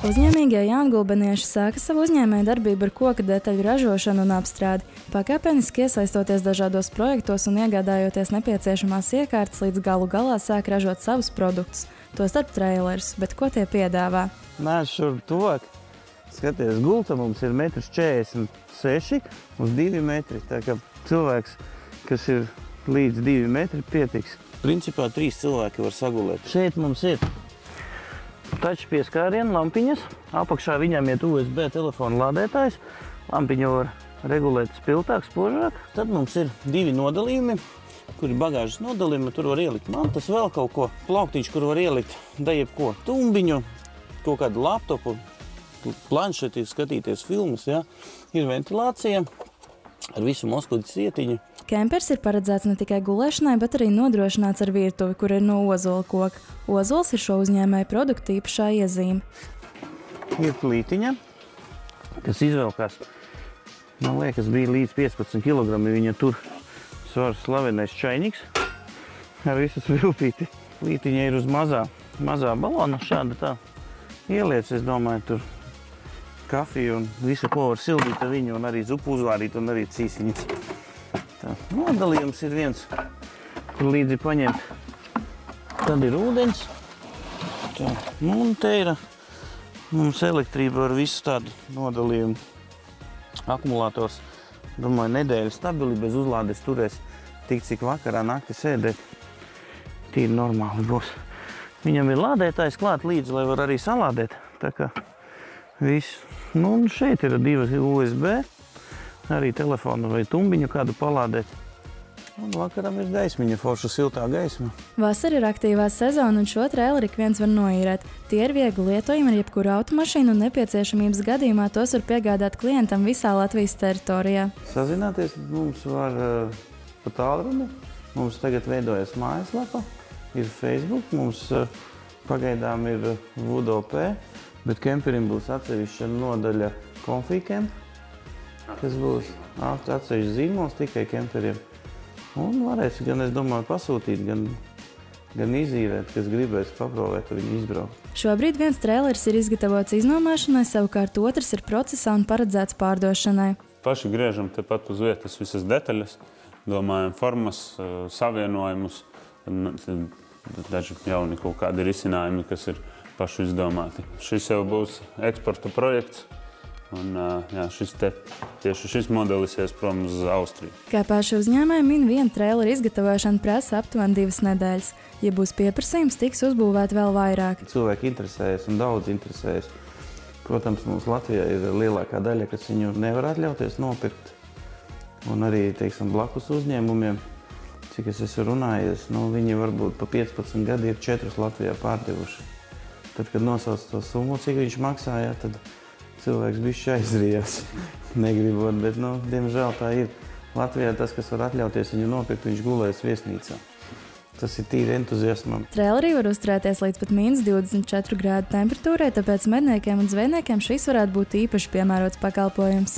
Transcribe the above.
Uzņēmīgie jaungulbenieši sāka savu uzņēmēju darbību ar koka detaļu ražošanu un apstrādi, pakāpeniski iesaistoties dažādos projektos un iegādājoties nepieciešamās iekārtas, līdz galu galā sāk ražot savus produktus, tostarp trailerus, bet ko tie piedāvā? Nāc šur tuvāk. Skaties, gulta mums ir 1,46 m uz 2 metri, tā kā cilvēks, kas ir līdz 2 metri, pietiks. Principā 3 cilvēki var sagulēt. Šeit mums ir taču pieskārienu lampiņas, apakšā viņām iet USB telefona lādētājs, lampiņu var regulēt spiltāk, spožāk. Tad mums ir 2 nodalījumi, kur ir bagāžas nodalījumi, tur var ielikt mantas, vēl kaut ko, plauktiņš, kur var ielikt da jebko tumbiņu, kaut kādu laptopu, planšeti, skatīties filmas, ja? Ir ventilācija ar visu Moskvas cietiņu. Kempers ir paredzēts ne tikai gulēšanai, bet arī nodrošināts ar virtuvi, kur ir no ozola koka. Ozols ir šo uzņēmēju produktu īpašā iezīme. Ir plītiņa, kas izvelkās, man liekas, bija līdz 15 kg. Viņa tur svars slavenais čainiks ar visu svilpīti. Plītiņa ir uz mazā balona, šāda tā ieliec, es domāju, tur kafiju un visu, ko var sildīt ar viņu, un arī zupu uzvārīt, un arī cīsiņas. Nodalījums ir viens, kur līdzi paņemt. Tad ir ūdens. Tā. Nu, un te ir mums elektrība ar visu tādu nodalījumu. Akumulators, domāju, nedēļu stabili bez uzlādes turēs tik, cik vakarā nakti sēdēt. Tīri normāli būs. Viņam ir lādētājs klāt līdzi, lai var arī salādēt. Tā kā viss. Nu, un šeit ir 2 USB. Arī telefonu vai tumbiņu kādu palādēt. Un vakaram ir gaismiņa, forša siltā gaisma. Vasara ir aktīvā sezona, un šo traileri ik viens var noīrēt. Tie ir viegli lietojami ar jebkuru automašīnu, un nepieciešamības gadījumā tos var piegādāt klientam visā Latvijas teritorijā. Sazināties mums var pa tālruni. Mums tagad veidojas mājaslapa, ir Facebook, mums pagaidām ir VUDOP, bet kemperim būs atsevišķa nodaļa Konfīkem, kas būs atsevišķi zīmols tikai kemperiem. Un varēs gan, es domāju, pasūtīt, gan izīrēt, kas gribēs paprovēt viņu izbraukt. Šobrīd viens traileris ir izgatavots iznomāšanai, savukārt otrs ir procesā un paredzēts pārdošanai. Paši griežam tepat uz vietas visas detaļas, domājam formas, savienojumus, daži jauni kaut kādi risinājumi, kas ir paši izdomāti. Šis jau būs eksporta projekts. Un jā, tieši šis modelis ies prom uz Austriju. Kā paši uzņēmēji min, viena traileru izgatavošana prasa aptuveni 2 nedēļas. Ja būs pieprasījums, tiks uzbūvēti vēl vairāk. Cilvēki interesējas un daudz interesējas. Protams, mums Latvijā ir lielākā daļa, kas viņu nevar atļauties nopirkt. Un arī, teiksim, blakus uzņēmumiem, cik es esmu runājies, viņi varbūt pa 15 gadi ir 4 Latvijā pārdevuši. Tad, kad nosauc to summu, cik viņš maksāja, tad cilvēks bišķi aizrījās, negribot, bet, diemžēl tā ir. Latvijā tas, kas var atļauties viņu nopirkt, viņš gulēs viesnīcā. Tas ir tīri entuziasmam. Trailerī var uzturēties līdz pat -24 grādu temperatūrai, tāpēc medniekiem un zvejniekiem šis varētu būt īpaši piemērots pakalpojums.